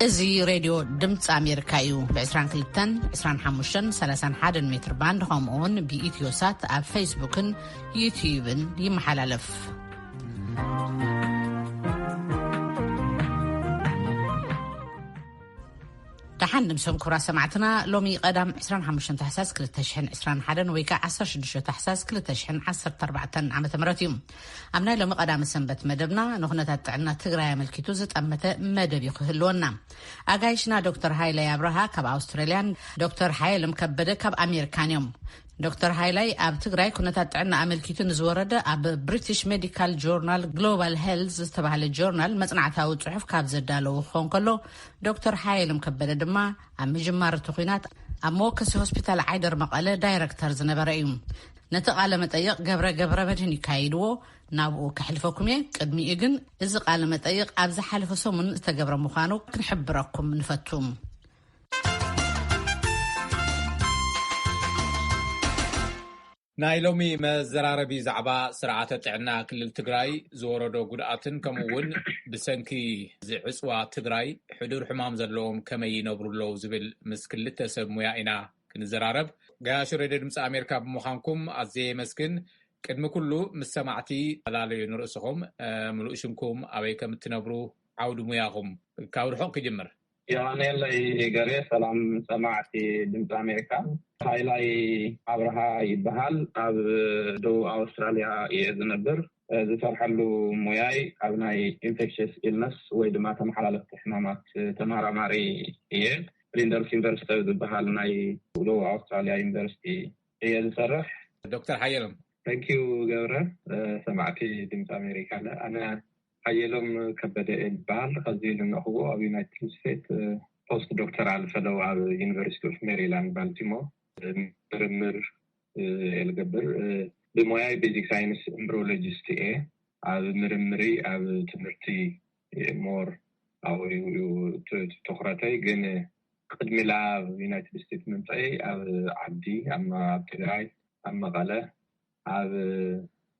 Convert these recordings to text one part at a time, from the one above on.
እዚ ሬድዮ ድምፂ ኣሜሪካ እዩ ብ22 25 31 ሜትር ባንድ ከምኡውን ብኢትዮሳት ኣብ ፌስቡክን ዩቲዩብን ይመሓላለፍ። دحن نمسهم كبرى سمعتنا لومي قدم 25 تحساس كل تشحن 21 ويكا 16 تحساس كل تشحن 14 عام تمرتيم أمنا لومي قدم السنبت مدبنا نغنة تعنا تقرأ ملكيتو زت أمتا مدب يخهلونا أقايشنا دكتور هايلي أبرها كاب أستراليان دكتور هايل مكبدة كاب أمريكانيوم دكتور هايلاي اب تግራይ ኩነታት ጥዕና ኣመልኪቱ ንዝወረደ ኣብ ብሪቲሽ ሜዲካል ጆርናል ግሎባል ሄልዝ ዝተባሃለ ጆርናል መጽናዕታዊ ጽሑፍ ካብ ዘዳለው ኾን ከሎ ዶክተር ሃይልም ከበደ ድማ ኣብ ምጅማር ተኹናት ኣብ ሞከሲ ሆስፒታል ዓይደር መቐለ ዳይሬክተር ዝነበረ እዩ። ነቲ ቃለ መጠይቅ ገብረ መድህን ይካይድዎ ናብኡ ከሕልፈኩም ቅድሚኡ ግን እዚ ቃለ መጠይቅ ኣብ ዝሓለፈ ሰሙን ዝተገብረ ምዃኑ ክንሕብረኩም ንፈቱም። ናይ ሎሚ መዘራረቢ ዛዕባ ስርዓተ ጥዕና ክልል ትግራይ ዝወረዶ ጉድኣትን ከምኡውን ብሰንኪ ዝዕፅዋ ትግራይ ሕዱር ሕማም ዘለዎም ከመይ ይነብሩለው ዝብል ምስ ክልተ ሰብ ሙያ ኢና ክንዘራረብ። ጋያሽ ሬድዮ ድምፂ ኣሜሪካ ብምዃንኩም ኣዝየ መስግን። ቅድሚ ኩሉ ምስ ሰማዕቲ ተላለዩ ንርእስኹም ምሉእ ሽምኩም ኣበይ ከም እትነብሩ ዓውዲ ሙያኹም ካብ ርሑቕ ክጅምር። ያኔል ገሬ ሰላም ሰማዕቲ ድምፂ ኣሜሪካ ሃይላይ ኣብርሃ ይበሃል ኣብ ደቡብ ኣውስትራልያ እየ ዝነብር ዝሰርሐሉ ሙያይ ኣብ ናይ ኢንፌክሽስ ኢልነስ ወይ ድማ ተመሓላለፍቲ ሕማማት ተመራማሪ እየ ፍሊንደርስ ዩኒቨርሲቲ ዝበሃል ናይ ደቡብ ኣውስትራልያ ዩኒቨርሲቲ እየ ዝሰርሕ። ዶክተር ሃየሎም ታንኪዩ ገብረ ሰማዕቲ ድምፂ ኣሜሪካ ኣነ ሃየሎም ከበደ ይበሃል ከዚ ልንእኽቦ ኣብ ዩናይትድ ስቴትስ ፖስት ዶክተራል ፈለው ኣብ ዩኒቨርሲቲ ኦፍ ሜሪላንድ ባልቲሞር ምርምር የልገብር ብሞያይ ቤዚክ ሳይንስ ኤምብሪዮሎጂስት እየ ኣብ ምርምሪ ኣብ ትምህርቲ ሞር ኣብ ትኩረተይ ግን ቅድሚላ ኣብ ዩናይትድ ስቴትስ ምምፃይ ኣብ ዓዲ ኣብ ትግራይ ኣብ መቐለ ኣብ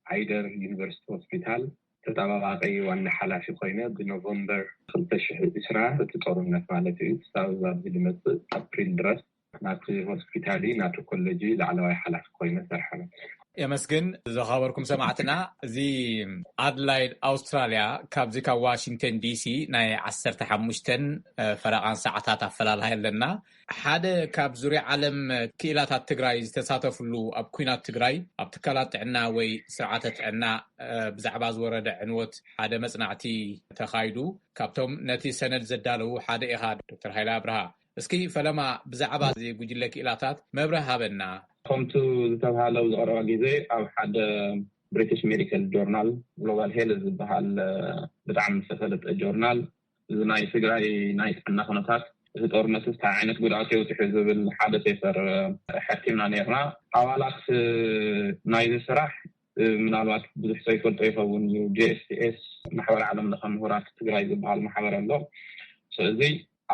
ዓይደር ዩኒቨርሲቲ ሆስፒታል ተጠባባቂ ዋና ሓላፊ ኮይነ ብኖቨምበር 2020 እቲ ጦርነት ማለት እዩ ሳብ ዝመጽእ ኣፕሪል ድረስ ናቲ ሆስፒታሊ ናቲ ኮሌጅ ላዕለዋይ ሓላፊ ኮይነ ሰርሐነ። የመስግን ዝኸበርኩም ሰማዕትና እዚ ኣድላይድ ኣውስትራልያ ካብዚ ካብ ዋሽንግተን ዲሲ ናይ 15 ፈረቓን ሰዓታት ኣፈላላይ ኣለና። ሓደ ካብ ዙርያ ዓለም ክኢላታት ትግራይ ዝተሳተፍሉ ኣብ ኩናት ትግራይ ኣብ ትካላት ጥዕና ወይ ስርዓተ ጥዕና ብዛዕባ ዝወረደ ዕንወት ሓደ መጽናዕቲ ተኻይዱ ካብቶም ነቲ ሰነድ ዘዳለው ሓደ ኢኻ ዶክተር ሃይላ ኣብርሃ። እስኪ ፈለማ ብዛዕባ እዚ ጉጅለ ክኢላታት መብርህ ሃበና። ከምቱ ዝተባሃለው ዝቀረበ ግዜ ኣብ ሓደ ብሪቲሽ ሜዲካል ጆርናል ግሎባል ሄልዝ ዝበሃል ብጣዕሚ ዝተፈለጠ ጆርናል እዚ ናይ ትግራይ ናይ ጥዕና ኩነታት እዚ ጦርነት እንታይ ዓይነት ጉድኣት የብፅሑ ዝብል ሓደ ፔፐር ሓቲምና ነርና። ኣባላት ናይዚ ስራሕ ምናልባት ብዙሕ ሰው ይፈልጦ ይኸውን እዩ JSTS ማሕበር ዓለም ለኸ ምሁራት ትግራይ ዝበሃል ማሕበር ኣሎ። ስለዚ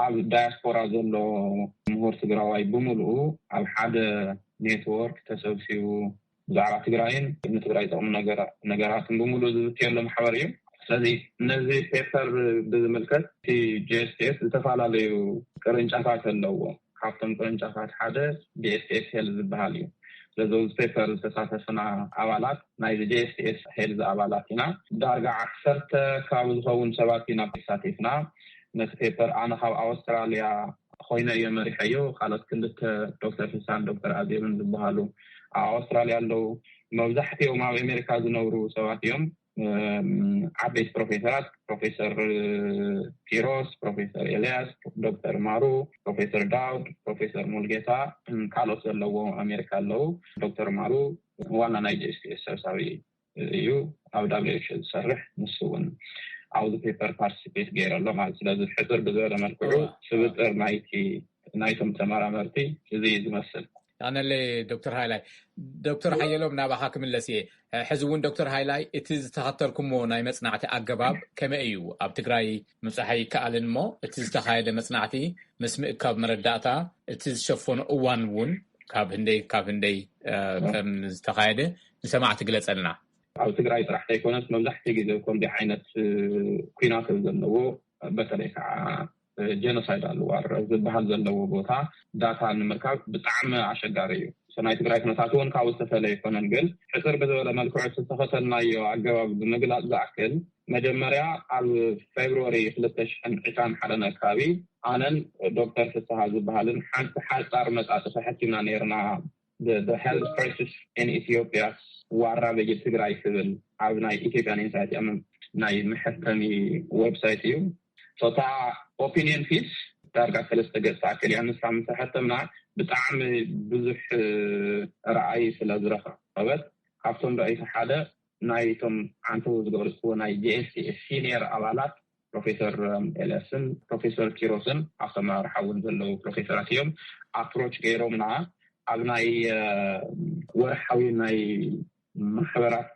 ኣብ ዳያስፖራ ዘሎ ምሁር ትግራዋይ ብምሉኡ ኣብ ሓደ ኔትወርክ ተሰብሲቡ ብዛዕባ ትግራይን ንትግራይ ጥቕሚ ነገራትን ብምሉእ ዝዝትየሉ ማሕበር እዩ። ስለዚ ነዚ ፔፐር ብዝምልከት እቲ JSTS ዝተፈላለዩ ቅርንጫፋት ኣለዎ። ካብቶም ቅርንጫፋት ሓደ JSTS ሄልዝ ዝበሃል እዩ። ስለዚ እዚ ፔፐር ዝተሳተፍና ኣባላት ናይ JSTS ሄልዝ ኣባላት ኢና ዳርጋ 10 ካብ ዝኸውን ሰባት ኢና ተሳቲፍና። ነቲ ፔፐር ኣነ ካብ ኣውስትራልያ ኮይነ እየ መሪሐዮ ካልኦት ክልተ ዶክተር ፍሳን ዶክተር ኣዜብን ዝበሃሉ ኣብ ኣውስትራልያ ኣለው። መብዛሕትኦም ኣብ ኣሜሪካ ዝነብሩ ሰባት እዮም። ዓበይቲ ፕሮፌሰራት ፕሮፌሰር ኪሮስ፣ ፕሮፌሰር ኤልያስ፣ ዶክተር ማሩ፣ ፕሮፌሰር ዳውድ፣ ፕሮፌሰር ሙልጌታ ካልኦት ዘለዎ ኣሜሪካ ኣለው። ዶክተር ማሩ ዋና ናይ JSTS ሰብሳቢ እዩ ኣብ WHO ዝሰርሕ ንሱ እውን ኣብዚ ፔፐር ፓርቲሲፔት ገይረ ኣሎ ማለት ስለዚ ሕፅር ብዝበለ መልክዑ ስብጥር ናይቶም ተመራመርቲ እዚ ዝመስል ኣነለ ዶክተር ሃይላይ ዶክተር ሃየሎም ናባኻ ክምለስ እየ። ሕዚ እውን ዶክተር ሃይላይ እቲ ዝተኸተልኩሞ ናይ መጽናዕቲ ኣገባብ ከመይ እዩ? ኣብ ትግራይ ምጽሓይ ይከኣልን እሞ እቲ ዝተኻየደ መጽናዕቲ ምስ ምእካብ መረዳእታ እቲ ዝሸፈኑ እዋን እውን ካብ ህንደይ ከም ዝተኻየደ ንሰማዕቲ ግለጸልና። ኣብ ትግራይ ጥራሕ ዘይኮነስ መብዛሕትኡ ግዜ ከምዚ ዓይነት ኩናት ዘለዎ በተለይ ከዓ ጀኖሳይዳል ዋር ዝበሃል ዘለዎ ቦታ ዳታ ንምርካብ ብጣዕሚ አሸጋሪ እዩ ሰናይ ትግራይ ኩነታት እውን ካብኡ ዝተፈለየ ይኮነን ግን ሕፅር ብዝበለ መልክዑ ዝተኸተልናዮ ኣገባብ ብምግላፅ ዝኣክል መጀመርያ ኣብ ፌብሩዋሪ 2021 ኣካባቢ ኣነን ዶክተር ፍስሓ ዝበሃልን ሓንቲ ሓፃር መጻጽ ሕቲምና ነርና the health crisis in Ethiopia ዋራ በጅ ትግራይ ስብል ኣብ ናይ ኢትዮጵያን ኢንሳይት ናይ ምሕተሚ ዌብሳይት እዩ ሶታ ኦፒኒየን ፒስ ዳርጋ ሰለስተ ገጽ ኣክል ያን ሳምንት ሕተምና ብጣዕሚ ብዙሕ ረኣይ ስለዝረኸበት ካብቶም ረኣይት ሓደ ናይቶም አንተ ዝገለጽዎ ናይ JSTF ሲኒየር ኣባላት ፕሮፌሰር ኤልያስን ፕሮፌሰር ኪሮስን ኣስተማርሓውን ዘለው ፕሮፌሰራት እዮም አፕሮች ገይሮምና ኣብ ናይ ወርሓዊ ናይ ማሕበራት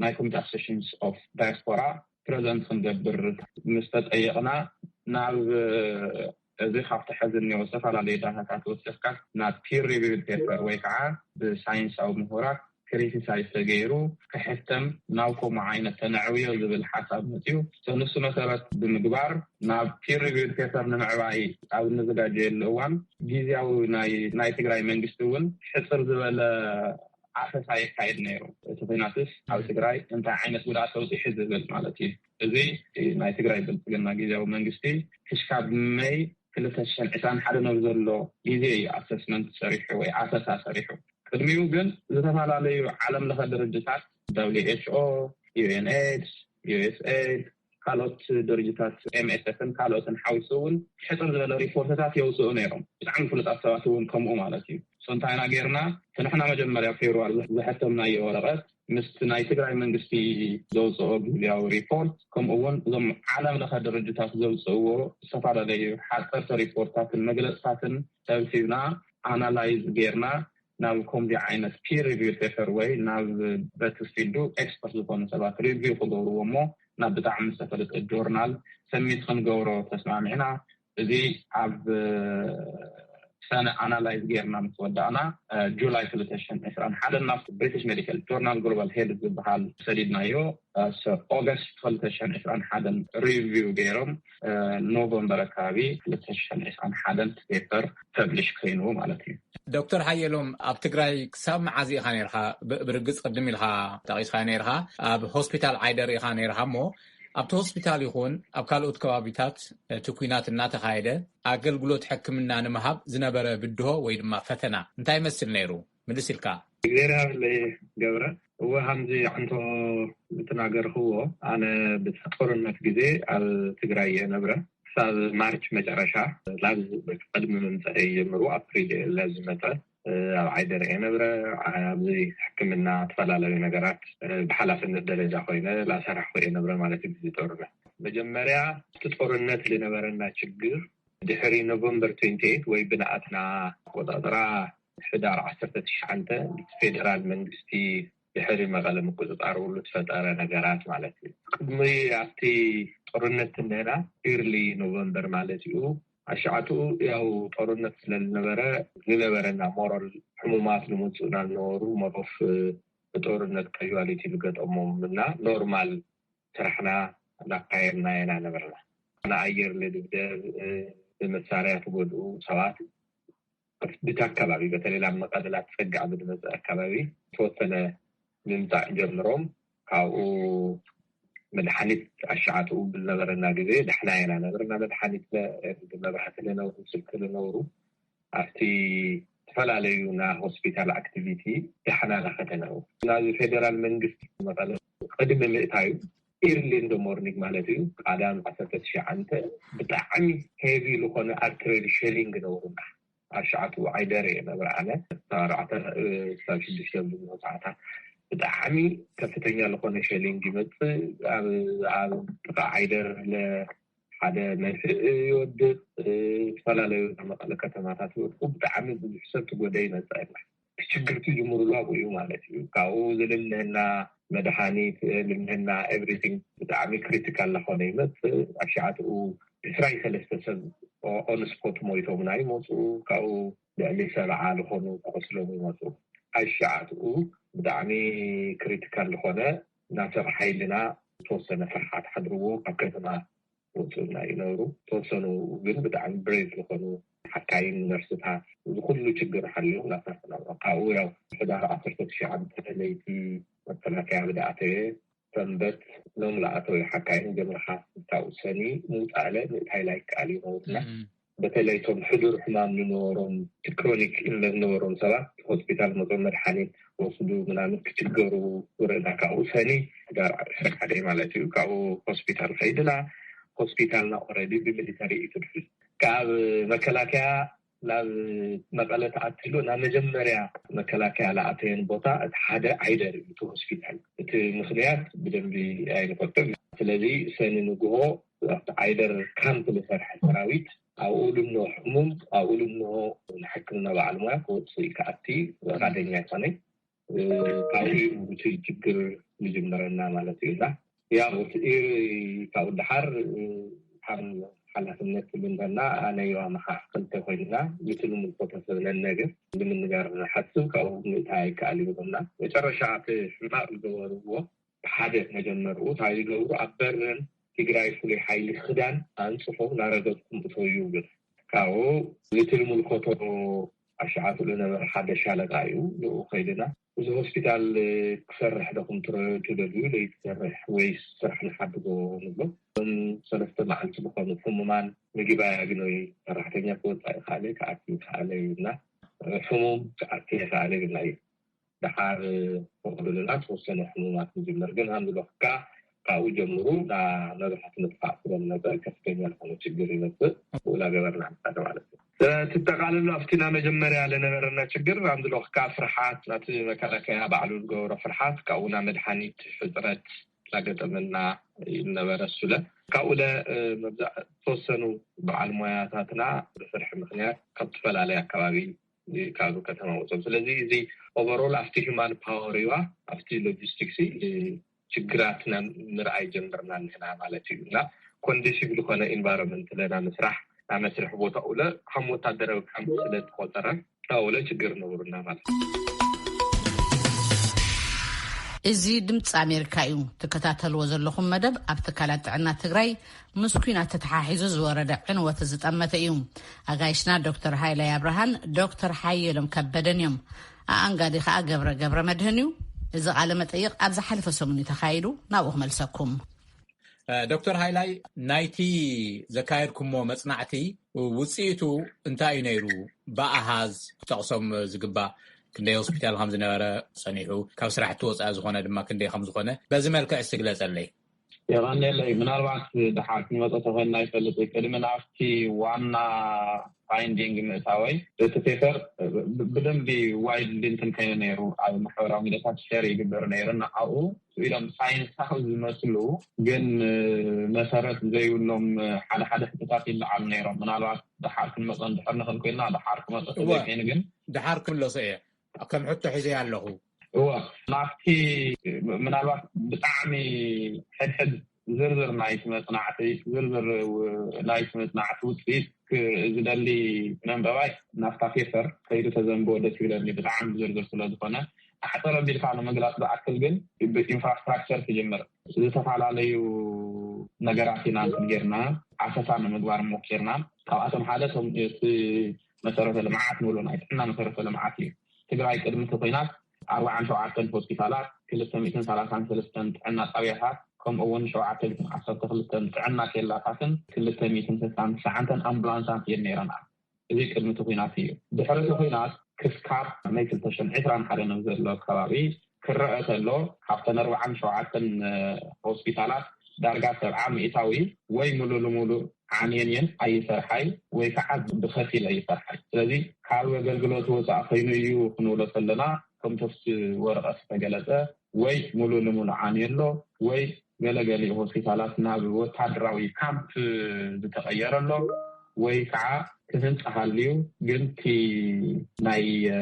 ናይ ኮሚቴ አሶሲዬሽንስ ኦፍ ዳያስፖራ ፕሬዘንት ክንገብር ምስተጠየቅና ናብ እዚ ካብቲ ሕዝን ዝተፈላለዩ ዳታታት ወሰድካ ናብ ፒር ሪቪውድ ፔፐር ወይ ከዓ ብሳይንሳዊ ምሁራት ክሪቲሳይዝ ተገይሩ ከሕተም ናብኩም ዓይነት ተነዕብዮ ዝብል ሓሳብ መፅዩ ንሱ መሰረት ብምግባር ናብ ፒር ሪቪውድ ፔፐር ንምዕባይ ኣብ ንዝጋጀየሉ እዋን ጊዜያዊ ናይ ትግራይ መንግስቲ እውን ሕፅር ዝበለ አሰሳ ይካየድ ነይሩ እቲ ኩናትስ ኣብ ትግራይ እንታይ ዓይነት ጉድኣት ተውፅሑ ዝብል ማለት እዩ እዚ ናይ ትግራይ ብልፅግና ጊዜያዊ መንግስቲ ክሽካብ ሜይ 2021 ነው ዘሎ ጊዜ አሰስመንት ሰሪሑ ወይ አሰሳ ሰሪሑ ቅድሚው ግን ዝተፈላለዩ ዓለም ለኸ ድርጅታት WHO UNAIDS USAID ካልኦት ድርጅታት MSFን ካልኦትን ሓዊሱውን ሕፅር ዝበለ ሪፖርትታት የውፅኡ ነይሮም ብጣዕሚ ፍሉጣት ሰባት እውን ከምኡ ማለት እዩ ሶንታይና ጌርና ንሕና መጀመርያ ፌብሩዋሪ ዝሕተምናዮ ወረቐት ምስቲ ናይ ትግራይ መንግስቲ ዘውፅኦ ጊዜያዊ ሪፖርት ከምኡውን እዞም ዓለም ለኸ ድርጅታት ዘውፅእዎ ዝተፈላለዩ ሓፀርቲ ሪፖርታትን መግለፅታትን ሰብሲብና ኣናላይዝ ጌርና ናብ ከምዚ ዓይነት ፒር ሪቪው ፔፐር ወይ ናብ በትፊልዱ ኤክስፐርት ዝኾኑ ሰባት ሪቪው ክገብርዎ እሞ ናብ ብጣዕሚ ዝተፈለጠ ጆርናል ሰሚት ክንገብሮ ተስማሚዕና እዚ ኣብ ሰነ አናላይዝ ጌርና ምትወዳእና ጁላይ 2021 ናብ ብሪቲሽ ሜዲካል ጆርናል ግሎባል ሄልዝ ዝበሃል ሰዲድናዮ ኦገስት 2021 ሪቪው ገይሮም ኖቨምበር አካባቢ 2021 ፔፐር ፐብሊሽ ኮይኑ ማለት እዩ ዶክተር ሓየሎም ኣብ ትግራይ ክሳብ መዓዝ ኢኻ ነርካ ብርግፅ ቅድም ኢልካ ጠቂስካ ነርካ ኣብ ሆስፒታል ዓይደር ኢኻ ነርካ እሞ ኣብቲ ሆስፒታል ይኹን ኣብ ካልኦት ከባቢታት እቲ ኩናት እናተኻየደ ኣገልግሎት ሕክምና ንምሃብ ዝነበረ ብድሆ ወይ ድማ ፈተና እንታይ መስል ነይሩ ምልስ ኢልካ እግዚአብሔር ለገብረ ወሃምዚ አንቶ ብትናገርኽዎ ኣነ ብተቆርነት ጊዜ ኣብ ትግራይ የነበረ ሳብ ማርች መጨረሻ ላዝ በቅድም ምምፅእ ጀምሩ ኣፕሪል ለዝመፀ ኣብ ዓይደር የነበረ ኣብዚ ሕክምና ተፈላለዩ ነገራት ብሓላፍነት ደረጃ ኮይነ ላሰራሕ የነበረ ማለት እዩ ጦርነት መጀመርያ ጦርነት ዝነበረና ችግር ድሕሪ ኖቨምበር 28 ወይ ብናኣትና ቆጣጥራ ሕዳር 19 ፌደራል መንግስቲ ድሕሪ መቐለ ምቁፅጣር ሁሉ ተፈጠረ ነገራት ማለት እዩ ቅድሚ ኣብቲ ጦርነት እንደና ኢርሊ ኖቨምበር ማለት እዩ አሻዓቱ ያው ጦርነት ስለነበረ ዝነበረና ሞራል ሕሙማት ልሙፅና ኖሩ ሞሮፍ ጦርነት ካዡዋሊቲ ልገጠሞምና ኖርማል ስራሕና እናካየድና ኢና ነበርና ንኣየር ልድብደብ መሳርያ ትጎድኡ ሰባት ብታ አካባቢ በተለይ መቀለላ ተጸጋዕ ብድመጽ አካባቢ ተወሰነ ምምጻእ ጀምሮም ካብኡ መድኃኒት አሻዓቱ ብነበረና ጊዜ ደሕናይና ነበርና መድኃኒት ለመብራህት ለነው ስልክ ለነውሩ አፍቲ ተፈላለዩና ሆስፒታል አክቲቪቲ ደሕና ለኸተነው ናዚ ፌደራል መንግስት መቀለ ቅድም ምእታዩ ኢርሊ ኢን ዘ ሞርኒንግ ማለት እዩ ቀዳም 19 ብጣዕሚ ሄቪ ለኾነ አርትሪ ሼሊንግ ነውሩና አሻዓቱ ዓይደር የነበርአነ ታራዕተ ሳብሽልሽም ብመጻታ ብጣዕሚ ከፍተኛ ለኾነ ሼሊንግ ይመጽእ ኣብ ዓይደር ለሓደ መንስእ ይወድቅ ተፈላለዩ መቐለ ከተማታት ይወድቁ ብጣዕሚ ብዙሕ ሰብ ትጎዳይ ይመጽእ ችግርቱ ጅምሩሉ እዩ ማለት እዩ ካብኡ ዝልልህና መድኃኒት ልምህና ኤቭሪቲንግ ብጣዕሚ ክሪቲካል ለኾነ ይመጽእ አሻዓቱ 23 ሰብ ኦን ስፖት ሞይቶምና ይሞፁ ካብኡ ልዕሊ 70 ለኾኑ ቆስሎም ይሞፁ አሻዓቱ ብጣዕሚ ክሪቲካል ለኾነ ናተር ሓይልና ተወሰነ ፍርሓት ሓድርዎ ኣብ ከተማ وصلنا ينورو توصلوا ግን በጣም ብሬቭ ለሆኑ حكاين نرسها وكل شجر حلو لا تفعل قاوي أو حدا عصرت الشعب تليتي والتلاكي بدأته تنبت لهم لأتوا حكاين جمرها تاوسني موت على هايلايت عليه موتنا بتليتهم حضور حمام لنورهم كرونيك إلا نورهم سوا هوسبيتال مضمر حالي وصلوا منامك تجروا وردا كاوسني دار حدا مالتي كاو هوسبيتال فيدنا هوسبيتالنا أوريدي بميليتاري إترفيس كاب مكلاكيا لا مقالة عتلو نا مجمريا مكلاكيا لا عتين بوتا حدا عيدر تو هوسبيتال تي مخليات بدنبي اي نقطه الذي سننغو عيدر كامب لفرح السراويت اقول انه حموم اقول انه نحكمنا بعلمها كوتسي كاتي غادينيا ثاني كاوي وتجيكر مجمرنا مالتي لا يا وتي كاو دحر حالاتنا كلنا أنا يوم حقنت خوينا مثل من الفوتوسات النجار من النجار حسوا كأو نتاعي كالي بدنا وترشحت ما الجوارو حدث مجمرو تاعي الجوارو أبرن تجري في حيل خدان أنصفه ناردكم بتويوجر كأو مثل من الفوتو أشعات لنا حدا شالك عيو لو خيدنا وزه هوسبيتال كسر حدكم تدلوا لي كسر ويس سرح لحد جو نبض سلسلة معلش بقول فممان نجيبها جنوي راح تنيا كود خالي كأكيد خالينا فمم كأكيد خالينا دحار فقدوا لنا توصلنا حمومات نجيب نرجع هم دلوقتي كأو جمرو دا نروح نتفاعل كلنا كسبنا الحموم تجري نفس ولا جبرنا هذا على تتقال له افتنا مجمري على نبرنا تجر هم دلوقتي فرحات نتي مكانك بعلو الجور فرحات كأونا مدحنيت حضرت لقدمنا النبرسله كأولا مبدأ توصلوا بعلمياتنا بفرح مخنيات كتفل على كبابي كادو كتما وصل ስለዚህ እዚ ኦቨርኦል አፍቲ ሂውማን ፓወርዋ አፍቲ ሎጂስቲክስ ችግራትና ምርአይ ጀምርና ነና ማለት ይላ ኮንዲሽን ለሆነ ኢንቫይሮንመንት ለና መስራህ አመስርሕ ቦታ ኡለ ከም ወታደራዊ ካምፕ ስለተቆጠረ ታውለ ችግር ነውርና ማለት እዚ ድምጽ አሜሪካ እዩ ተከታተልዎ ዘለኹም መደብ ኣብ ትካላት ጥዕና ትግራይ ምስኩናት ተተሓሒዙ ዝወረደ ዕንወት ዝጠመተ እዩ ኣጋይሽና ዶክተር ሃይላይ አብርሃን ዶክተር ሓየሎም ከበደን እዮም ኣንጋዲ ከዓ ገብረ መድህን እዩ እዚ ቃለ መጠይቅ ኣብ ዝሓለፈ ሰሙን ተኻይዱ ናብኡ መልሰኩም ዶክተር ሃይላይ ናይቲ ዘካየድኩሞ መጽናዕቲ ውጽኢቱ እንታይ እዩ ነይሩ በአሃዝ ተቕሶም ዝግባ كندي هوسبيتال خمس نوارا صنيعو كاو سرحت وصا زخونه دما كندي خمس زخونه بزي ملكع استغلصلي يغني لي من اربعه دحاك مصطفى هنا يفلط كلمه افتي وانا فايندينج مساوي تفكر بدم بي وايد لينتن كاينيرو على محورا ميدات شير يقدر نيرنا او الى ساينس تاخذ مسلو جن مسارات زي لهم على حدا حتات اللي على نيرو من اربعه دحاك مصن دحرنا كنا دحارك مصطفى كاين دحارك كله صحيح كم حتى حزي له هو نافتي من الوقت بتعمي حد زرزر نايت مصنعتي زرزر نايت مصنعتي وتفيك زدلي من بواي نافتافيفر خير تزنبو دسيلني بتعم زرزر سلازفنا احتر بالفعل مجلس باكل جن بالانفراستراكشر تجمر اذا تفعل عليه نجراتنا نجرنا اساسا مدوار موكرنا كاواتم حدثهم مسارات المعات نقولوا نايت احنا مسارات المعات تجري قدمت فينات 47 هوسبيتالات كل 233 عندنا طبيعات كم اول شوعات 12 عندنا كلاتن كل 299 امبولانسات ينيرنا اذا قدمت فينات بحرص فينات كسكار ميكل تشن 20 حدا نزل له كبابي كرأت له حتى 47 هوسبيتالات درجات العام إيطالي ويملو لمولو عنينين أي فرحي ويفعل بخفيل أي فرحي الذي حاول جلجلوت وسع خينيو خنولة لنا كم تفس ورقة فجلته ويملو لمولو عنين له ويجلجلي هوسبيتالات ناب وتحضراوي كامب بتغير له ويفعل كنت أهليو جنتي ناي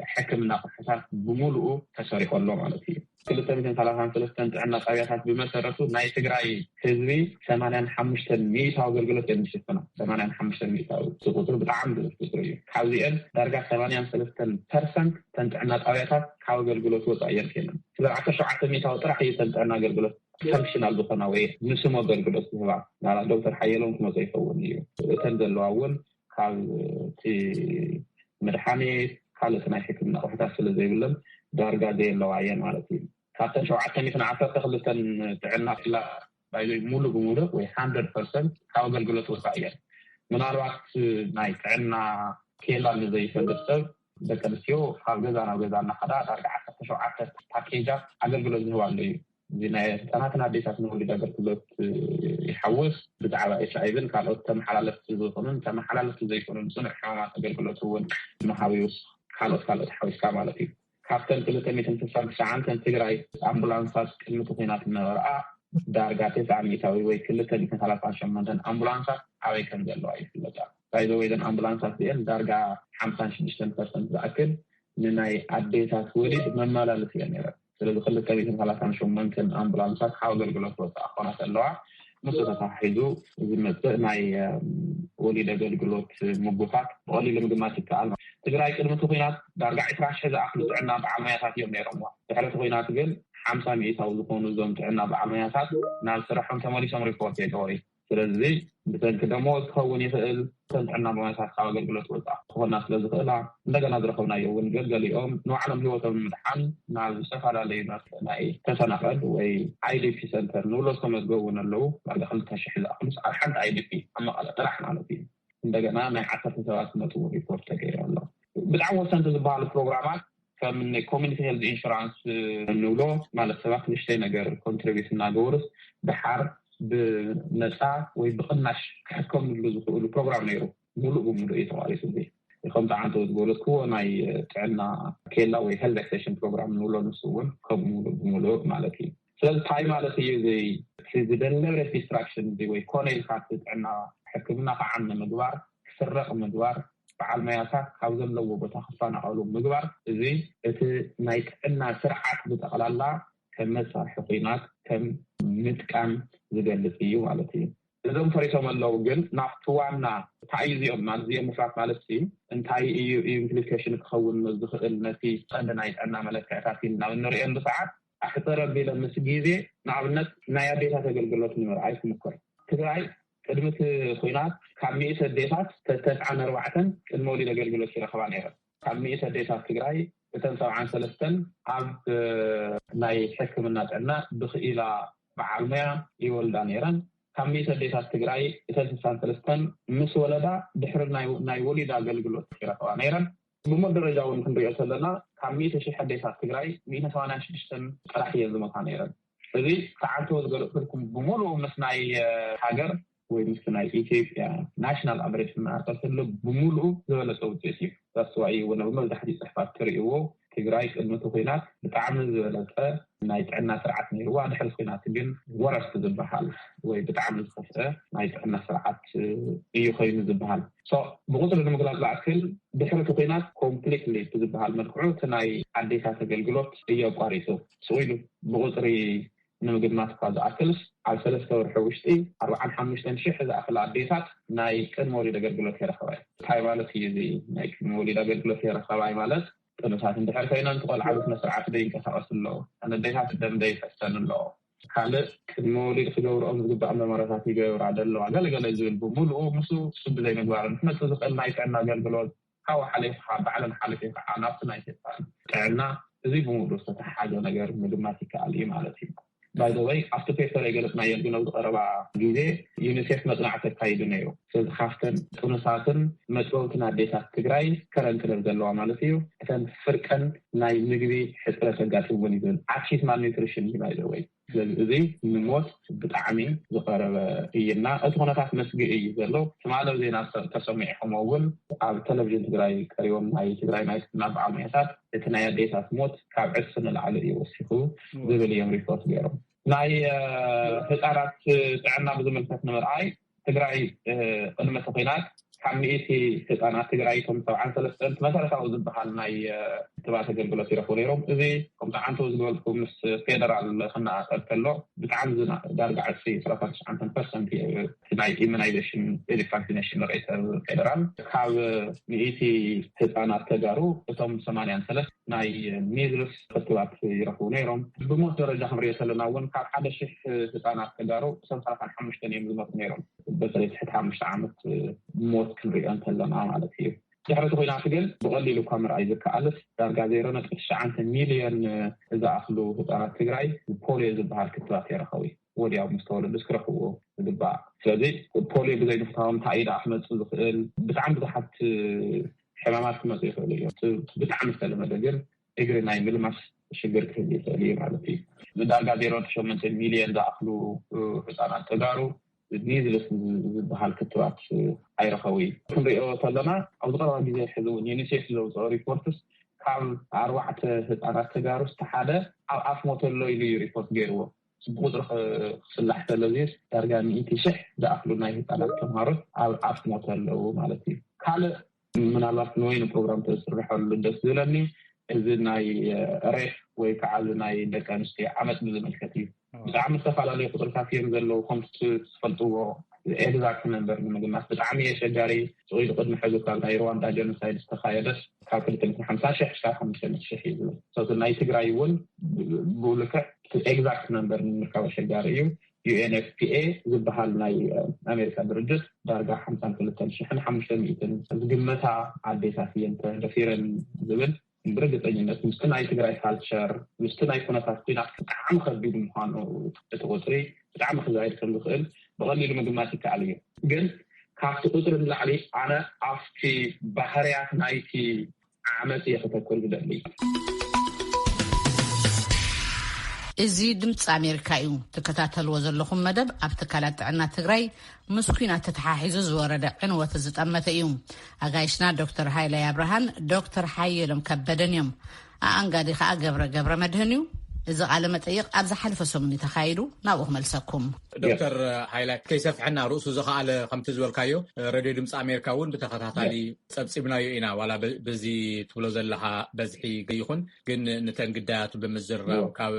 حكمنا قصص بمولو تشارك الله على فيه كل 233 عندنا طبيعات بمسارته ناي تجري حزبي 85% او غلغلت يمشينا 85% او تقدر بتعامل الفكريه حاليا درجه 83% تنت عندنا طبيعات او غلغلت وصاير كده اذا 10% او طرح يتنت عندنا غلغلت ፈንክሽናል ዝኾና ወይ ንስሞ አገልግሎት ዝህባ ናላ ዶክተር ሓየሎም ክመፅእ ይኸውን እዩ እተን ዘለዋ እውን ካብቲ መድሓኒት ካልኦት ናይ ሕክምና ኣቑሑታት ስለ ዘይብለን ዳርጋ ዘየለዋ እየን ማለት እዩ ካብተን 712 ጥዕና ክላ ባይዘይ ሙሉእ ብሙሉእ ወይ 100% ካብ ኣገልግሎት ወፃኢ እየን ምናልባት ናይ ጥዕና ኬላ ንዘይፈልጥ ሰብ ደቂ ኣንስትዮ ካብ ገዛ ናብ ገዛ እናኸዳ ዳርጋ 17 ፓኬጃት ኣገልግሎት ዝህባሉ እዩ እዚ ናይ ህፃናትን ኣዴታትን ወሊድ ኣገልግሎት ይሓውስ ብዛዕባ ኤችኣይቪን ካልኦት ተመሓላለፍቲ ዝኾኑን ተመሓላለፍቲ ዘይኮኑን ፅኑዕ ሕማማት ኣገልግሎት እውን መሃቢውስ ካልኦት ሓዊስካ ማለት እዩ ካብተን 269 ትግራይ ኣምቡላንሳት ቅድሚ ኩናት ዝነበራ ዳርጋ 900 ወይ 238 ኣምቡላንሳት ኣበይ ከም ዘለዋ ይፍለጣ ባይዘወይ ዘን ኣምቡላንሳት እዚአን ዳርጋ 56% ዝኣክል ንናይ ኣዴታት ወሊድ መመላለሲ እየን ነይረን ስለዚ 238 ኣምቡላንሳት ካብ ኣገልግሎት ወፃኢ ኮናት ኣለዋ ምስ ተታሒዙ ዝመፅእ ናይ ወሊድ ኣገልግሎት ምጉፋት ብቐሊሉ ምግማት ይከኣል ትግራይ ቅድሚ ኩናት ዳርጋ 20,000 ዝኣክሉ ጥዕና በዓል ሞያታት እዮም ነይሮምዋ ድሕሪ ኩናት ግን 50% ዝኾኑ እዞም ጥዕና በዓል ሞያታት ናብ ስራሖም ተመሊሶም ሪፖርት የገበሩ ስለዚ ብሰንኪ ደሞ ክኸውን ይኽእል ጥዕና ሞያታት ካብ ኣገልግሎት ወፃኢ ክኾና ስለዝኽእላ እንደገና ዝረኸብናዮ እውን ገሊኦም ንባዕሎም ሂወቶም ንምድሓን ናብ ዝተፈላለዩ ናይ ተሰናኸል ወይ IDP ሰንተር ንብሎ ዝተመዝገቡን ኣለዉ ዳርጋ 2,000 ዝኣክሉ ኣብ ሓንቲ IDP ኣብ መቐለ ጥራሕ ማለት እዩ እንደገና ናይ 10 ሰባት መጡ ሪፖርት ተገይሩ ኣሎ ብጣዕሚ ወሰንቲ ዝበሃሉ ፕሮግራማት ከም ኮሚኒቲ ሄልዝ ኢንሹራንስ ንብሎ ማለት ሰባት ንእሽተይ ነገር ኮንትሪቢዩት እናገበሩስ ድሓር ብነፃ ወይ ብቅናሽ ክሕከምሉ ዝኽእሉ ፕሮግራም ነይሩ ሙሉእ ብሙሉእ የተዋሪሱ እዚ ከምቲ ዓንተ ዝገለጽክዎ ናይ ጥዕና ኬላ ወይ ሄልዝ ኤክስቴንሽን ፕሮግራም ንብሎ ንሱ እውን ከም ሙሉእ ብሙሉእ ማለት እዩ ስለዚ ታይ ማለት እዩ ዝደለበረ ዲስትራክሽን ወይ ኮኔልካ ጥዕና ሕክምና ከዓነ ምግባር ክስረቕ ምግባር በዓል ሞያታት ካብ ዘለዎ ቦታ ክፈናቐሉ ምግባር እዚ እቲ ናይ ጥዕና ስርዓት ብጠቕላላ ከም መሳርሒ ኩናት ከም ምጥቃም ዝገልጽ እዩ ማለት እዩ እዞም ፈሪሶም ኣለዉ ግን ናብቲ ዋና እንታይ እዚኦም ማለት እዚኦም ምፍራት ማለት እዩ እንታይ እዩ ኢምፕሊኬሽን ክኸውን ዝኽእል ነቲ ቀንዲ ናይ ጥዕና መለክዕታት ናብ እንሪአሉ ሰዓት ኣሕፅረ ኣቢለ ምስ ግዜ ንኣብነት ናይ ኣዴታት ኣገልግሎት ንምርኣይ ክምኩር ትግራይ ቅድሚ ኩናት ካብ 100 ኣዴታት 94 ቅድሚ ወሊድ ኣገልግሎት ይረኽባ ነይረን ካብ 100 ኣዴታት ትግራይ እተን 73 ኣብ ናይ ሕክምና ጥዕና ብኽኢላ በዓል ሞያ ይወልዳ ነይረን ካብ 100 ኣዴታት ትግራይ እተን 63 ምስ ወለዳ ድሕሪ ናይ ወሊድ ኣገልግሎት ይረኽባ ነይረን ብሞት ደረጃ እውን ክንሪኦ ዘለና ካብ 100,000 ኣዴታት ትግራይ 186 ጥራሕ እየን ዝሞታ ነይረን እዚ ከዓንተ ዝገለፅኩልኩም ብሙሉእ ምስ ናይ ሃገር ወይ ምስ ናይ ኢትዮጵያ ናሽናል አቨሬጅ ማርተስለ ብሙሉእ ዝበለፀ ውጤት እዩ ተስዋኢ እውን ብመብዛሕትኡ ፅሕፋት ትሪእዎ ትግራይ ቅድሚ ኩናት ብጣዕሚ ዝበለፀ ናይ ጥዕና ስርዓት ነይርዋ ድሕሪ ኩናት ግን ወረስቲ ዝበሃል ወይ ብጣዕሚ ዝኸፍአ ናይ ጥዕና ስርዓት እዩ ኮይኑ ዝበሃል ብቁፅሪ ንምግላፅ ዝኣክል ድሕሪ ኩናት ኮምፕሊትሊ ብዝበሃል መልክዑ እቲ ናይ ኣዴታት ኣገልግሎት እዩ ኣቋሪፁ ስኢሉ ብቁፅሪ ንምግማት ካብ ዝኣክልስ ኣብ 3 ወርሒ ውሽጢ 45,000 ዝኣክል ኣዴታት ናይ ቅድመ ወሊድ ኣገልግሎት ይረኽባ እንታይ ማለት እዩ እዚ ናይ ቅድመ ወሊድ ኣገልግሎት ይረኽባ ማለት ጥንሳት እንድሕር ኮይነን ቆልዓ ብስነ ስርዓት ደይንቀሳቀሱ ኣለዎ ኣዴታት ደም ደይፈሰን ኣለዎ ካልእ ቅድመ ወሊድ ክገብርኦም ዝግባእ መመርመሪታት ይገብራ ኣለዋ ገለገለ ዝብል ብሙሉእ ምስ ብዘይ ምግባርን ክመፅእ ዝኽእል ናይ ጥዕና ኣገልግሎት ካብ ሓሊፍካ ባዕለን ሓሊፍካ ናብቲ ናይ ጥዕና እዚ ብሙሉእ ዝተተሓሓዘ ነገር ምግማት ይከኣል እዩ ማለት እዩ by the way after paper የገለጽና የልግነው ቀረባ ጊዜ ዩኒሴፍ መጽናዕት ተካሂዱ ነይሩ ስለዚህ ካፍተን ጥንሳትን መጽወትን አዴታት ትግራይ ከረንትለር ዘለዋ ማለት እዩ እተን ፍርቀን ናይ ምግቢ ሕጽረት ተጋጥሞን ይብል አክሲስ ማልኒትሪሽን by the way ስለዚህ እዚ ንሞት ብጣዕሚ ዝቀረበ እይና እቲ ኩነታት መስጊ እዩ ዘሎ ተማለው ዜና ተሰሚዕኩም እውን ኣብ ቴሌቪዥን ትግራይ ቀሪቦም ናይ ትግራይ ናይ በዓል ሞያታት እቲ ናይ አዴታት ሞት ካብ ዕስን ላዕሊ እዩ ወሲኹ ዝብል እዮም ሪፖርት ገይሮም ናይ ህፃናት ጥዕና ብዝምልከት ንምርኣይ ትግራይ ቅድሚ ኩናት ካብ 100 ህፃናት ትግራይ ቶም 73 መሰረታዊ ዝበሃል ናይ ክትባት አገልግሎት ይረክቡ ነይሮም እዚ ከምታ ዓንቶ ዝገልኩም ምስ ፌደራል ክነኣቀል ከሎ ብጣዕሚ ዳርጋ 99% ናይ ኢሚናይዜሽን ቫክሲኔሽን ሬት ፌደራል ካብ 100 ህፃናት ተጋሩ እቶም 83 ናይ ሚዝልስ ክትባት ይረክቡ ነይሮም ብሞት ደረጃ ክንሪኦ ከለና እውን ካብ 1000 ህፃናት ተጋሩ 35 እዮም ዝሞቱ ነይሮም በተለይ ትሕቲ 5 ዓመት ሞት ክንሪኦ ከለና ማለት እዩ ድሕሪ ኮይና ግን ብቀሊሉ እኳ ምርኣይ ዝከኣልስ ዳርጋ 0.9 ሚልዮን ዝኣክሉ ህፃናት ትግራይ ፖሊዮ ዝበሃል ክትባት ይረክቡ ወዲያው ምስተወለዱ ዝረክብዎ ዝግባእ ስለዚ ፖሊዮ ብዘይ ምፍታዎም ታይዳ ኣሕመፅ ዝኽእል ብጣዕሚ ብዙሓት ሕማማት ክመፁ ይኽእሉ እዮም ብጣዕሚ ዝተለመደ ግን እግሪ ናይ ምልማስ ሽግር ክህሉ ይኽእል እዩ ማለት እዩ ዳርጋ 0.8 ሚልዮን ዝኣክሉ ህፃናት ተጋሩ ሚዝልስ ዝበሃል ክትባት ኣይረኸቡ ክንሪኦ ከለና ኣብ ዝቐረባ ግዜ ሕዚ እውን ዩኒሴፍ ዘውፅኦ ሪፖርትስ ካብ 4 ህፃናት ተጋሩ ሓደ ኣብ ኣፍ ሞተሎ ኢሉ ሪፖርት ገይርዎ ብቁፅሪ ክስላሕ ተለዚ ዳርጋ 100,000 ዝኣክሉ ናይ ህፃናት ተምሃሮ ኣብ ኣፍ ሞተሎ ማለት እዩ ካልእ ምናልባት ንወይኑ ፕሮግራም ተስርሐሉ ደስ ዝብለኒ እዚ ናይ ሬፍ ወይ ከዓ ናይ ደቂ ኣንስትዮ ዓመት ብዝምልከት እዩ ብጣዕሚ ዝተፈላለዩ ቁጥርታት እዮም ዘለዉ ከምቲ ትፈልጥዎ ኤግዛክት ነምበር ንምግማት ብጣዕሚ የሸጋሪ ፅኢሉ ቅድሚ ሕዚ ካብ ናይ ሩዋንዳ ጀኖሳይድ ዝተካየደስ ካብ 250,000 ክሳብ 500,000 እዩ ስለዚ ናይ ትግራይ እውን ብልክዕ ኤግዛክት ነምበር ንምርካብ ኣሸጋሪ እዩ UNFPA ዝበሃል ናይ ኣሜሪካ ድርጅት ዳርጋ 52,500 ዝግመታ ኣዴታት እየን ተደፊረን ዝብል ብርግጠኝነት ምስቲ ናይ ትግራይ ካልቸር ምስቲ ናይ ኩነታት ኩናት ብጣዕሚ ከቢድ ምዃኑ እቲ ቁፅሪ ብጣዕሚ ክዛይድ ከም ዝኽእል ብቐሊሉ ምግማት ይከኣል እዩ ግን ካብቲ ቁፅሪ ንላዕሊ ኣነ ኣብቲ ባህርያት ናይቲ ዓመፅ የክተኩር ዝደሊ እዚ ድምፂ ኣሜሪካ እዩ ትከታተልዎ ዘለኹም መደብ ኣብ ትካላት ጥዕና ትግራይ ምስ ኩናት ተተሓሒዙ ዝወረደ ዕንወት ዝጠመተ እዩ ኣጋይሽና ዶክተር ሃይላይ አብርሃን ዶክተር ሓየሎም ከበደን እዮም ኣንጋዲ ከዓ ገብረ መድህን እዩ እዚ ቃለ መጠይቅ ኣብ ዝሓለፈ ሰሙን ተኻይዱ ናብኡ ክመልሰኩም ዶክተር ሃይላይ ከይሰፍሐና ርእሱ ዝኸኣለ ከምቲ ዝበልካዮ ሬድዮ ድምፂ ኣሜሪካ እውን ብተኸታታሊ ፀብፂብናዮ ኢና ዋላ በዚ ትብሎ ዘለካ በዝሒ ይኹን ግን ነተን ግዳያቱ ብምዝርራብ ካብ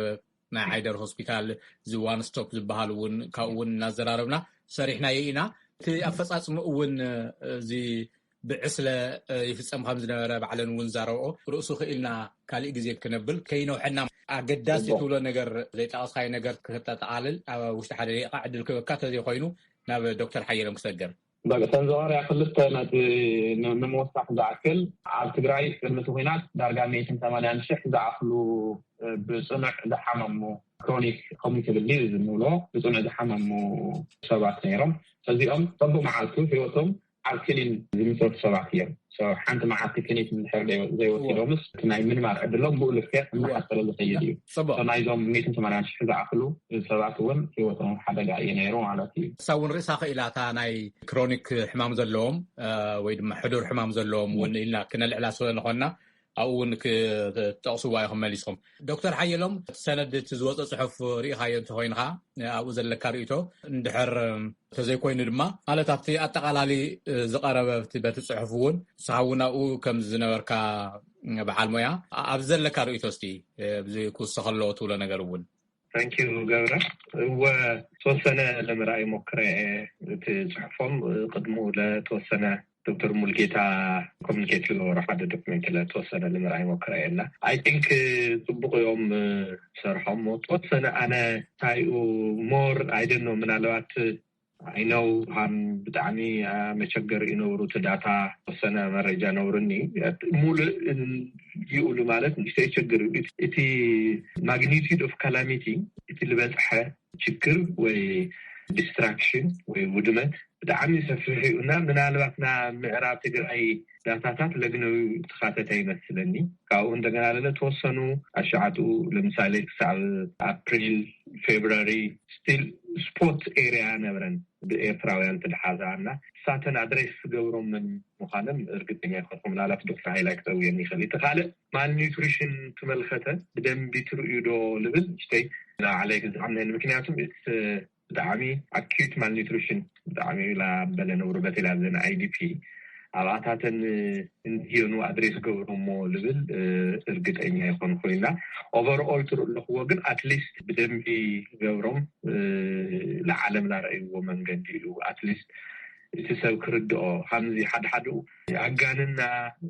ናይ ዓይደር ሆስፒታል ዝዋን ስቶፕ ዝበሃል እውን ካብኡ እውን እናዘራረብና ሰሪሕናዮ ኢና እቲ ኣፈፃፅሙ እውን እዚ ብዕስለ ይፍፀም ከም ዝነበረ ባዕለን እውን ዛረብኦ ርእሱ ክኢልና ካልእ ግዜ ክነብል ከይነውሐና ኣገዳሲ ትብሎ ነገር ዘይጠቐስካዮ ነገር ክተጠቃልል ኣብ ውሽጢ ሓደ ደቂቃ ዕድል ክበካ ተዘይኮይኑ ናብ ዶክተር ሓየሎም ክሰገር ተንዘዋርያ ክልተ ነቲ ንምወሳሕ ዝኣክል ኣብ ትግራይ ቅድሚ እቲ ኩናት ዳርጋ 180,000 ዝኣክሉ ብፅኑዕ ዝሓመሙ ክሮኒክ ኮሚኒኬብል ዲዚዝ እንብሎ ብፅኑዕ ዝሓመሙ ሰባት ነይሮም እዚኦም ፀቡቅ መዓልቱ ሂወቶም ኣብ ክኒን ዝምሰሉ ሰባት እዮም ሓንቲ መዓልቲ ክኒት እንድሕር ዘይወሲዶምስ ናይ ምንማር ዕድሎም ብኡ ልክዕ እናሓሰለ ዝኸይድ እዩ ናይዞም 180,000 ዝኣክሉ ሰባት እውን ሂወቶም ሓደጋ እዩ ነይሩ ማለት እዩ ሳብ እውን ርእሳ ክኢላታ ናይ ክሮኒክ ሕማም ዘለዎም ወይ ድማ ሕዱር ሕማም ዘለዎም እውን ኢልና ክነልዕላ ስለዝኾንና ኣብኡ እውን ክጠቕስዋ ኢኹም መሊስኩም ዶክተር ሓየሎም ሰነድ እቲ ዝወፀ ፅሑፍ ርኢኻዮ እንተኮይንካ ኣብኡ ዘለካ ርእቶ እንድሕር ተዘይኮይኑ ድማ ማለት ኣብቲ ኣጠቃላሊ ዝቐረበ በቲ ፅሑፍ እውን ንስኻ እውን ኣብኡ ከም ዝነበርካ በዓል ሞያ ኣብ ዘለካ ርእቶ እስቲ ብዚ ክውስኸሎ ትብሎ ነገር እውን ታንኪዩ ገብረ ወተወሰነ ለምርኣይ ሞክረ እቲ ፅሑፎም ቅድሙ ለተወሰነ ዶክተር ሙልጌታ ኮሚኒኬት ዝገበሩ ሓደ ዶክመንት ለተወሰነ ንምርኣይ ሞክረ የላ ኣይ ቲንክ ፅቡቅ እዮም ሰርሖም ተወሰነ ኣነ ታይኡ ሞር ኣይደኖ ምናልባት ኣይነው ሃም ብጣዕሚ መቸገር ይነብሩ ትዳታ ተወሰነ መረጃ ነብሩኒ ሙሉእ ይኡሉ ማለት ንእሽተይ ችግር እቲ ማግኒቲዩድ ኦፍ ካላሚቲ እቲ ዝበፅሐ ችግር ወይ ዲስትራክሽን ወይ ውድመት ብጣዕሚ ሰፊሕ እዩና ምናልባትና ምዕራብ ትግራይ ዳታታት ለግነው ተኻተተ ይመስለኒ ካብኡ እንደገና ለተወሰኑ ኣሸዓጡ ለምሳሌ ክሳብ ኣፕሪል ፌብሩዋሪ ስቲል ስፖርት ኤሪያ ነበረን ብኤርትራውያን ተደሓዛና ሳተን ኣድሬስ ገብሮም ምን ምዃንም እርግጠኛ ይኮንኩም ምናልባት ዶክተር ሃይላይ ክጠውየኒ ይኽእል እቲ ካልእ ማልኒትሪሽን ትመልከተ ብደንቢ ትርእዩ ዶ ልብል እሽተይ ንዓለይ ክዝዓምነኒ ምክንያቱም ብጣዕሚ ኣኪዩት ማልኒትሪሽን ብጣዕሚ ላበለ ነብሩ በተላ ዘና IDP ኣባታትን እንዲኑ ኣድሬስ ገብሮሞ ልብል እርግጠኛ ይኮን ኮይና ኦቨርኦል ትርእለኽዎ ግን ኣትሊስት ብደንቢ ገብሮም ለዓለም ላረእይዎ መንገዲ እዩ ኣትሊስት እቲ ሰብ ክርድኦ ከምዚ ሓደ ኣጋንና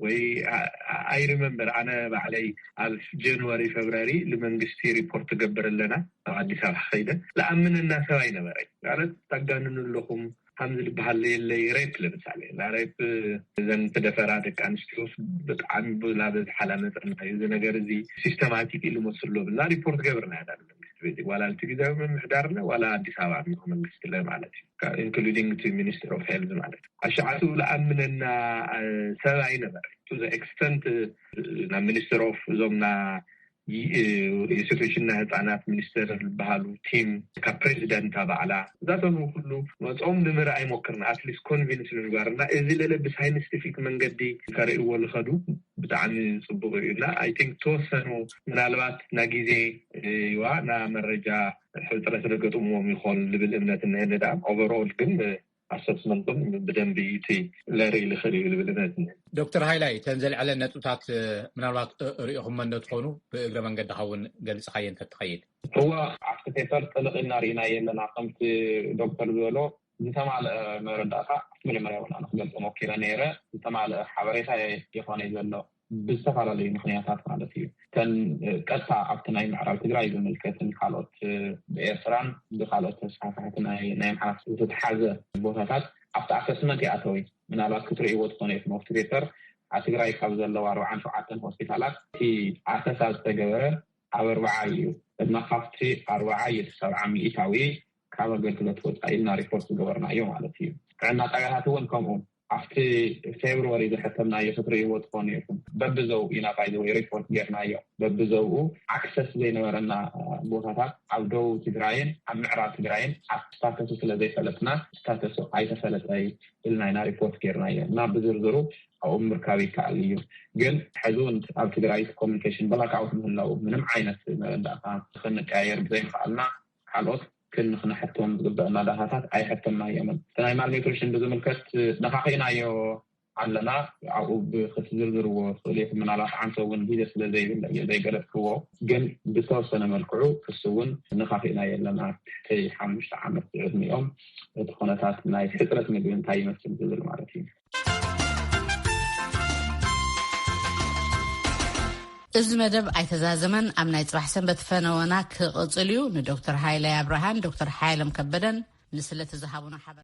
ወይ ኣይሪመምበር ኣነ ባዕለይ ኣብ ጃንዋሪ ፌብራሪ ለመንግስቲ ሪፖርት ገበር ኣለና ኣብ ኣዲስ ኣበባ ኸይደ ለኣምንና ሰብ ኣይነበረኝ ማለት ታጋንኑለኹም ከምዚ ልበሃል የለይ ሬፕ ለምሳሌ ሬፕ ዘን ተደፈራ ደቂ ኣንስትዮ ብጣዕሚ ብላበዝ ሓላመፀና እዚ ነገር እዚ ሲስተማቲክ ኢሉ መስሎ ብላ ሪፖርት ገበርና ያዳል መንግስቲ ዋላ ትግዛዊ ምምሕዳርና ዋላ አዲስ አበባ መንግስት ለማለት ኢንክሉዲንግ ቱ ሚኒስትር ኦፍ ሄልዝ ማለት አሻዓቱ ለአምነና ሰባይ ነበር ቱ ዘ ኤክስተንት ና ሚኒስትር ኦፍ ዞምና የሴቶችና ህፃናት ሚኒስትር ባህሉ ቲም ከፕሬዚደንት አባላ ዛተኑ ሁሉ ወጾም ለምራይ ሞክርና አትሊስት ኮንቪንስ ንጋርና እዚ ለለብ ሳይንቲፊክ መንገዲ ከርእይዎ ልኸዱ ብጣዕሚ ጽቡቅ እዩና አይ ቲንክ ተወሰኑ ምናልባት ናጊዜ ይዋ ና መረጃ ሕጽረት ረገጡሞም ይሆን ልብል እምነትና ነዳ ኦቨርኦል ግን አሰስመንቱም በደንብ ይቲ ለሪ ለኸሪ ልብልነት ዶክተር ሃይላይ ተንዘልዓለ ነጥታት ምናልባት ርኢኹም መንደት ሆኑ በእግረ መንገድ ኻውን ገልጽ ኻየን ተተኸይድ هو አርክቴክቸር ጥልቅና ሪና የለና ከምት ዶክተር ዝብሎ ዝተማለ መረዳእታ መጀመርያ ወና ንገልጽ ሞክረ ነይረ ዝተማለ ሓበሬታ የኾነ ዘሎ ብዝተፈላለዩ ምክንያታት ማለት እዩ ከን ቀጥታ ኣብቲ ናይ ምዕራብ ትግራይ ዝምልከትን ካልኦት ብኤርትራን ብካልኦት ተስፋሕፍሕቲ ናይ ማሕበረሰብ ዝተሓዘ ቦታታት ኣብቲ ኣሰስመንት ይኣተዊ ምናልባት ክትርእይዎ ትኾነ ኢኹም ሆስፒታል ኣብ ትግራይ ካብ ዘለዋ 47 ሆስፒታላት እቲ ኣሰሳ ዝተገበረ ኣብ 40 እዩ ድማ ካብቲ 40 የተሰብዓ ሚኢታዊ ካብ ኣገልግሎት ወፃኢና ሪፖርት ዝገበርናዮ ማለት እዩ ጥዕና ጣብያታት እውን ከምኡ after February ዝሕተምናዮ ክትርእይዎ ትኾኑ ኢኹም በብዘው ኢና ባይ ዘ ወይ ሪፖርት ጌርናዮ በብዘው ኣክሰስ ዘይነበረና ቦታታት ኣብ ደቡብ ትግራይን ኣብ ምዕራብ ትግራይን ኣብ ስታተስ ስለዘይፈለጥና ስታተስ ኣይተፈለጠይ ኢልና ሪፖርት ጌርናዮ እና ብዝርዝሩ ኣብ ምርካብ ይከኣል እዩ ግን ሕዙን ኣብ ትግራይ ኮሚኒኬሽን ብላክኣውት ምህላው ምንም ዓይነት መረዳእታ ክንቀያየር ብዘይምኽኣልና ካልኦት كنا حتى نقدر ዳታታት ኣይሕተምና እዮም ናይ ማልኒትሪሽን ብዝምልከት ነኻኺናዮ ኣለና ኣብኡ ብክትዝርዝርዎ ስለዚህ ምናልባት አንተውን ቪዲዮ ስለዘይብል ዘይገለጽክዎ ግን ብተወሰነ መልክዑ ክስውን ነኻኺና የለና ተይ 5 ዓመት ዕድሚኦም እቲ ኩነታት ናይ ሕፅረት ምግቢ እንታይ ይመስል ዝብል ማለት እዩ እዚ መደብ ኣይተዛዘመን ኣብ ናይ ጽባሕ ሰንበት ፈነወና ክቕጽል እዩ ንዶክተር ሃይላይ አብርሃን ዶክተር ሃይለም ከበደን ንስለት ዝሃቡና ሓበሬታ